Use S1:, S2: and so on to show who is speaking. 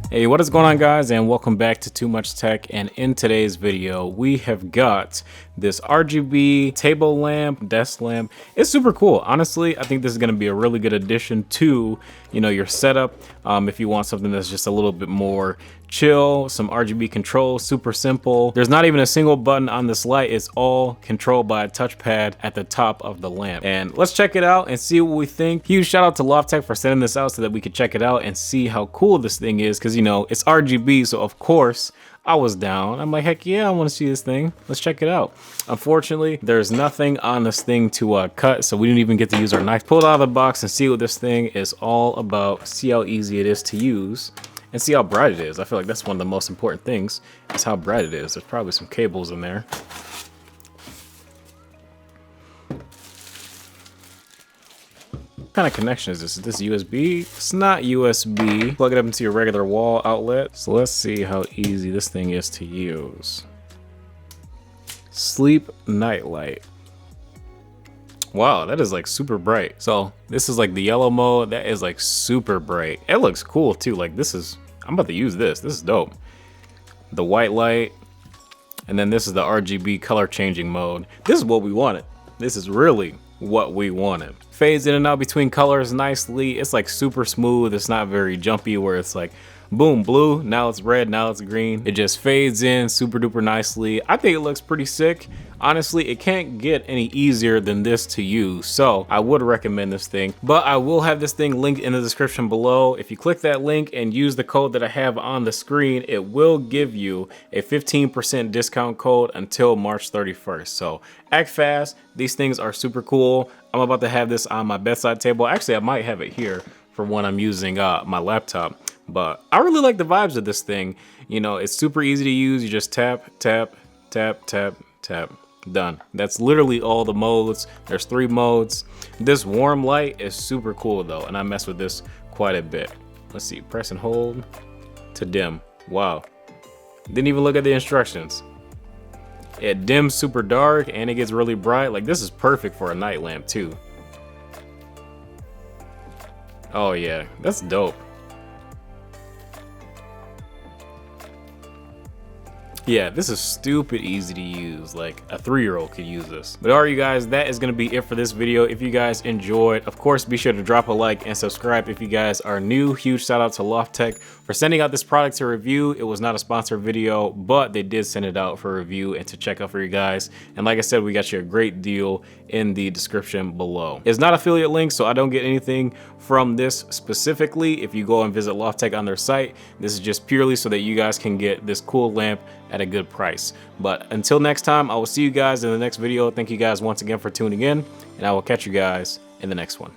S1: Hey, what is going on, guys, and welcome back to Too Much Tech. And in today's video we have got this RGB table lamp, desk lamp. It's super cool. Honestly, I think this is going to be a really good addition to your setup. If you want something that's just a little bit more chill, some RGB control, super simple. There's not even a single button on this light. It's all controlled by a touchpad at the top of the lamp. And let's check it out and see what we think. Huge shout out to Loftek for sending this out so that we could check it out and see how cool this thing is, because it's RGB, so of course I was down. I'm like, heck yeah, I want to see this thing. Let's check it out. Unfortunately, there's nothing on this thing to cut, so we didn't even get to use our knife. Pull it out of the box and see what this thing is all about. See how easy it is to use and see how bright it is. I feel like that's one of the most important things, is how bright it is. There's probably some cables in there. What kind of connection is this? Is this USB? It's not USB. Plug it up into your regular wall outlet. So let's see how easy this thing is to use. Sleep night light. Wow, that is like super bright. So this is like the yellow mode. That is like super bright. It looks cool too. Like I'm about to use this. This is dope. The white light. And then this is the RGB color changing mode. This is what we wanted. This is really what we wanted. Fades in and out between colors nicely. It's like super smooth. It's not very jumpy where it's like boom, blue, now it's red, now it's green. It just fades in super duper nicely. I think it looks pretty sick. Honestly, it can't get any easier than this to use, so I would recommend this thing. But I will have this thing linked in the description below. If you click that link and use the code that I have on the screen, it will give you a 15% discount code until March 31st. So act fast. These things are super cool. I'm about to have this on my bedside table. Actually, I might have it here for when I'm using my laptop. But I really like the vibes of this thing. It's super easy to use. You just tap, tap, tap, tap, tap. Done. That's literally all the modes. There's 3 modes. This warm light is super cool though, and I mess with this quite a bit. Let's see, press and hold to dim. Wow. Didn't even look at the instructions. It dims super dark and it gets really bright. Like, this is perfect for a night lamp too. Oh yeah, that's dope. Yeah, this is stupid easy to use. Like a 3-year-old could use this. But alright, you guys, that is going to be it for this video. If you guys enjoyed, of course, be sure to drop a like and subscribe if you guys are new. Huge shout out to Loftek for sending out this product to review. It was not a sponsored video, but they did send it out for review and to check out for you guys. And like I said, we got you a great deal in the description below. It's not affiliate link, so I don't get anything from this specifically. If you go and visit Loftek on their site, this is just purely so that you guys can get this cool lamp at a good price. But until next time, I will see you guys in the next video. Thank you guys once again for tuning in, and I will catch you guys in the next one.